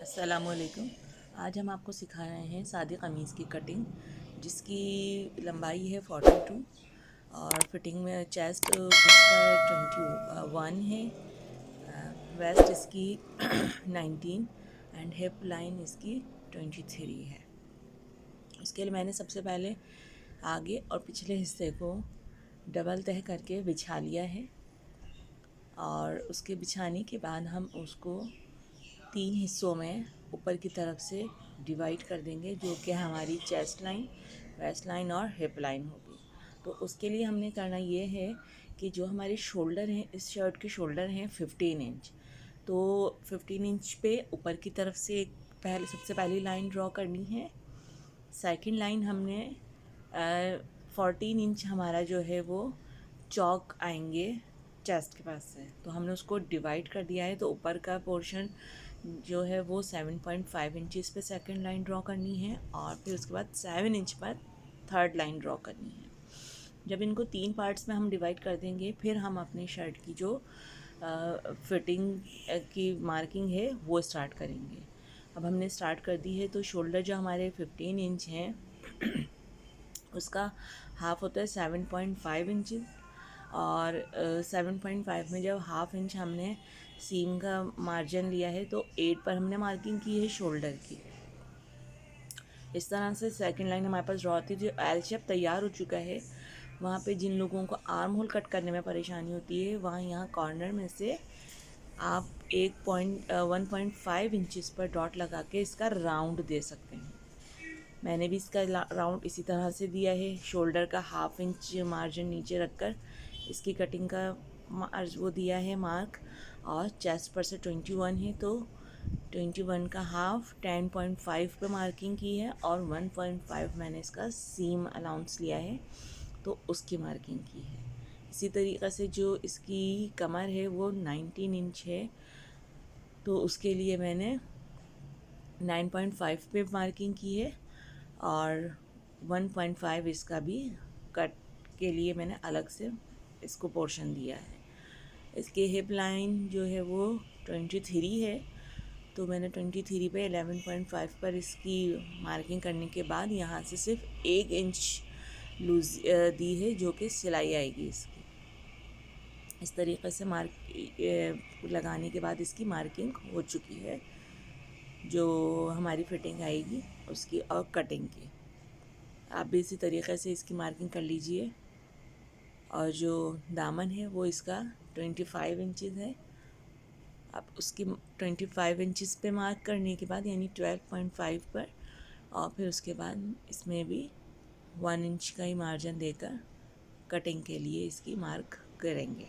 अस्सलामुअलैकुम। आज हम आपको सिखा रहे हैं सादी कमीज़ की कटिंग, जिसकी लंबाई है 42 और फिटिंग में चेस्ट इसका 21 है, वेस्ट इसकी 19 एंड हिप लाइन इसकी 23 है। इसके लिए मैंने सबसे पहले आगे और पिछले हिस्से को डबल तह करके बिछा लिया है और उसके बिछाने के बाद हम उसको 3 हिस्सों में ऊपर की तरफ से डिवाइड कर देंगे, जो कि हमारी चेस्ट लाइन, वेस्ट लाइन और हिप लाइन होगी। तो उसके लिए हमने करना ये है कि जो हमारे शोल्डर हैं, इस शर्ट के शोल्डर हैं 15 इंच, तो 15 इंच पे ऊपर की तरफ से सबसे पहली लाइन ड्रॉ करनी है। सेकंड लाइन हमने 14 इंच हमारा जो है वो चौक आएंगे चेस्ट के पास से, तो हमने उसको डिवाइड कर दिया है। तो ऊपर का पोर्शन जो है वो 7.5 इंचज़ पे सेकंड लाइन ड्रॉ करनी है और फिर उसके बाद 7 इंच पर थर्ड लाइन ड्रॉ करनी है। जब इनको 3 पार्ट्स में हम डिवाइड कर देंगे, फिर हम अपनी शर्ट की जो फिटिंग की मार्किंग है वो स्टार्ट करेंगे। अब हमने स्टार्ट कर दी है। तो शोल्डर जो हमारे 15 इंच हैं उसका हाफ़ होता है 7.5 इंचज़ और 7.5 में जब हाफ़ इंच हमने सीम का मार्जिन लिया है तो 8 पर हमने मार्किंग की है शोल्डर की। इस तरह से सेकंड लाइन हमारे पास ड्रॉ होती है। जो एल शेप तैयार हो चुका है, वहाँ पे जिन लोगों को आर्म होल कट करने में परेशानी होती है, वहाँ यहाँ कॉर्नर में से आप 1.5 इंचज़ पर डॉट लगा के इसका राउंड दे सकते हैं। मैंने भी इसका राउंड इसी तरह से दिया है। शोल्डर का हाफ इंच मार्जिन नीचे रखकर इसकी कटिंग का वो दिया है मार्क, और चेस्ट पर से 21 है तो 21 का हाफ 10.5 पे मार्किंग की है और 1.5 मैंने इसका सीम अलाउंस लिया है तो उसकी मार्किंग की है। इसी तरीक़े से जो इसकी कमर है वो 19 इंच है, तो उसके लिए मैंने 9.5 पे मार्किंग की है और 1.5 इसका भी कट के लिए मैंने अलग से इसको पोर्शन दिया है। इसके हिप लाइन जो है वो 23 है, तो मैंने 23 पे 11.5 पर इसकी मार्किंग करने के बाद यहाँ से सिर्फ 1 इंच लूज़ दी है, जो कि सिलाई आएगी इसकी। इस तरीक़े से लगाने के बाद इसकी मार्किंग हो चुकी है, जो हमारी फिटिंग आएगी उसकी और कटिंग की। आप भी इसी तरीक़े से इसकी मार्किंग कर लीजिए। और जो दामन है वो इसका 25 इंचज़ है। आप उसकी 25 इंचज़ पे मार्क करने के बाद यानी 12.5 पर, और फिर उसके बाद इसमें भी 1 इंच का ही मार्जिन देकर कटिंग के लिए इसकी मार्क करेंगे।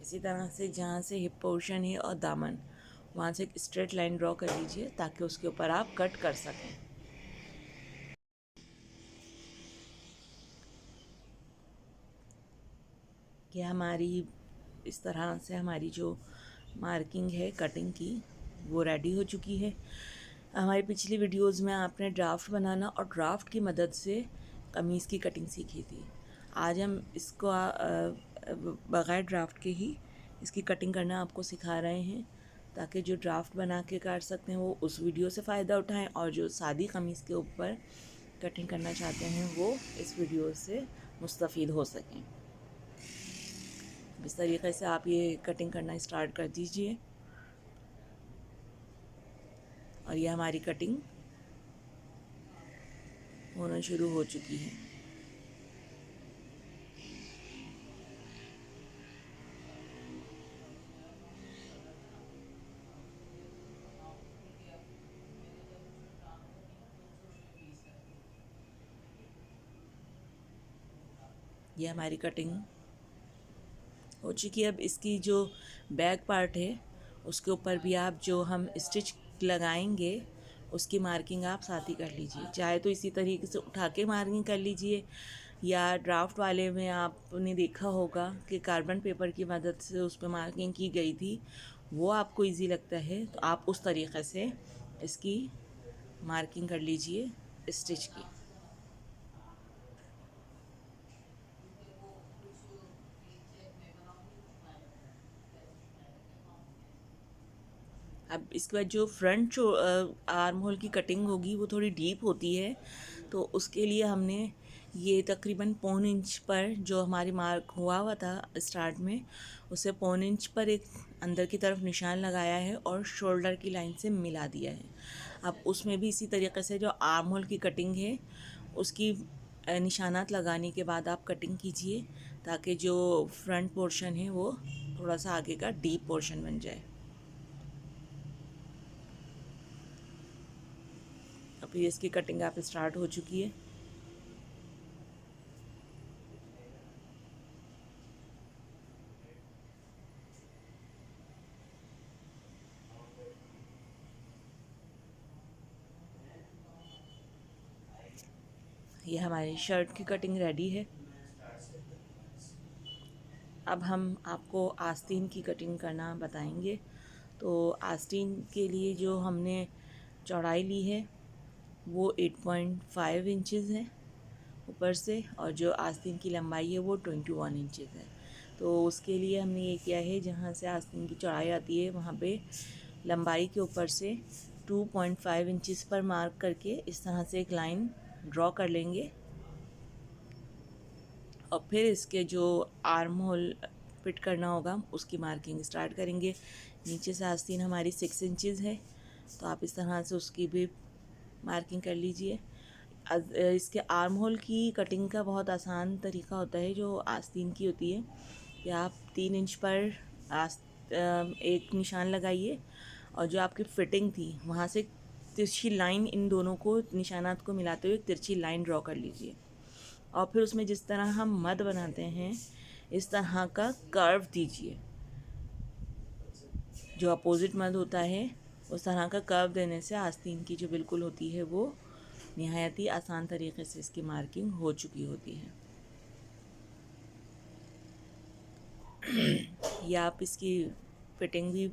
इसी तरह से जहाँ से हिप पोर्शन है और दामन, वहाँ से एक स्ट्रेट लाइन ड्रॉ कर लीजिए ताकि उसके ऊपर आप कट कर सकें। कि हमारी इस तरह से हमारी जो मार्किंग है कटिंग की वो रेडी हो चुकी है। हमारी पिछली वीडियोस में आपने ड्राफ्ट बनाना और ड्राफ्ट की मदद से कमीज़ की कटिंग सीखी थी। आज हम इसको बग़ैर ड्राफ्ट के ही इसकी कटिंग करना आपको सिखा रहे हैं, ताकि जो ड्राफ्ट बना के काट सकते हैं वो उस वीडियो से फ़ायदा उठाएं, और जो सादी कमीज़ के ऊपर कटिंग करना चाहते हैं वो इस वीडियो से मुस्तफ़ीद हो सकें। इस तरीक़े से आप ये कटिंग करना स्टार्ट कर दीजिए और ये हमारी कटिंग होना शुरू हो चुकी है। ये हमारी कटिंग हो चुकी है। अब इसकी जो बैक पार्ट है उसके ऊपर भी आप जो हम स्टिच लगाएंगे उसकी मार्किंग आप साथ ही कर लीजिए। चाहे तो इसी तरीके से उठा के मार्किंग कर लीजिए, या ड्राफ्ट वाले में आपने देखा होगा कि कार्बन पेपर की मदद से उस पर मार्किंग की गई थी, वो आपको इजी लगता है तो आप उस तरीक़े से इसकी मार्किंग कर लीजिए स्टिच की। अब इसके बाद जो फ्रंट आर्म होल की कटिंग होगी वो थोड़ी डीप होती है, तो उसके लिए हमने ये तकरीबन 1.25 इंच पर जो हमारी मार्क हुआ था स्टार्ट में, उसे 1.25 इंच पर एक अंदर की तरफ निशान लगाया है और शोल्डर की लाइन से मिला दिया है। अब उसमें भी इसी तरीके से जो आर्म होल की कटिंग है उसकी निशानात लगाने के बाद आप कटिंग कीजिए, ताकि जो फ्रंट पोर्शन है वो थोड़ा सा आगे का डीप पोर्शन बन जाए। अब ये इसकी कटिंग आप स्टार्ट हो चुकी है। ये हमारी शर्ट की कटिंग रेडी है। अब हम आपको आस्तीन की कटिंग करना बताएंगे। तो आस्तीन के लिए जो हमने चौड़ाई ली है वो 8.5 इंचेस है ऊपर से, और जो आस्तीन की लंबाई है वो 21 इंचेस है। तो उसके लिए हमने ये किया है, जहाँ से आस्तीन की चौड़ाई आती है वहाँ पे लंबाई के ऊपर से 2.5 इंचेस पर मार्क करके इस तरह से एक लाइन ड्रॉ कर लेंगे, और फिर इसके जो आर्म होल फिट करना होगा उसकी मार्किंग स्टार्ट करेंगे। नीचे से आस्तीन हमारी 6 इंचेस है, तो आप इस तरह से उसकी भी मार्किंग कर लीजिए। इसके आर्म होल की कटिंग का बहुत आसान तरीका होता है जो आस्तीन की होती है, कि आप 3 इंच पर एक निशान लगाइए, और जो आपकी फिटिंग थी वहाँ से तिरछी लाइन, इन दोनों को निशानात को मिलाते हुए तिरछी लाइन ड्रॉ कर लीजिए, और फिर उसमें जिस तरह हम मद बनाते हैं इस तरह का कर्व दीजिए। जो अपोजिट मद होता है उस तरह का कर्व देने से आस्तीन की जो बिल्कुल होती है वो निहायत ही आसान तरीके से इसकी मार्किंग हो चुकी होती है। या आप इसकी फिटिंग भी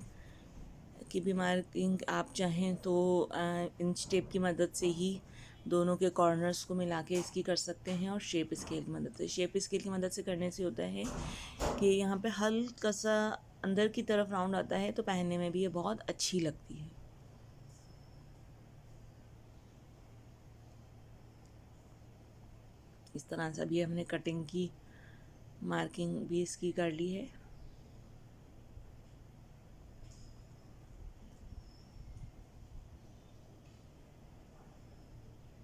की भी मार्किंग आप चाहें तो इंच टेप की मदद से ही दोनों के कॉर्नर्स को मिला के इसकी कर सकते हैं, और शेप स्केल की मदद से। शेप स्केल की मदद से करने से होता है कि यहाँ पे हल्का सा अंदर की तरफ राउंड आता है, तो पहनने में भी ये बहुत अच्छी लगती है। इस तरह से अभी हमने कटिंग की मार्किंग भी इसकी कर ली है।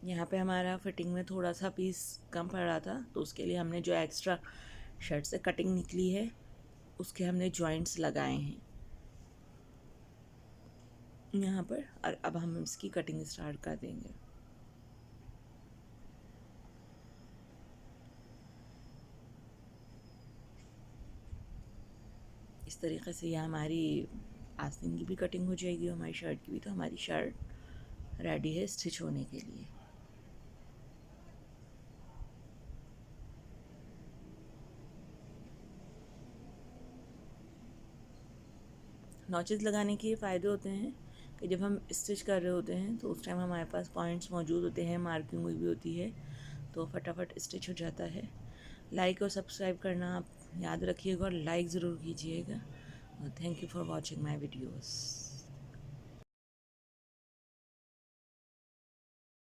यहाँ पे हमारा फिटिंग में थोड़ा सा पीस कम पड़ रहा था, तो उसके लिए हमने जो एक्स्ट्रा शर्ट से कटिंग निकली है उसके हमने जॉइंट्स लगाए हैं यहाँ पर, और अब हम इसकी कटिंग स्टार्ट कर देंगे। इस तरीके से यह हमारी आस्तीन की भी कटिंग हो जाएगी, हमारी शर्ट की भी। तो हमारी शर्ट रेडी है स्टिच होने के लिए। नॉचेस लगाने के फ़ायदे होते हैं कि जब हम स्टिच कर रहे होते हैं तो उस टाइम हमारे पास पॉइंट्स मौजूद होते हैं, मार्किंग हुई भी होती है, तो फटाफट स्टिच हो जाता है। लाइक और सब्सक्राइब करना आप याद रखिएगा, और लाइक ज़रूर कीजिएगा। Thank you for watching my videos.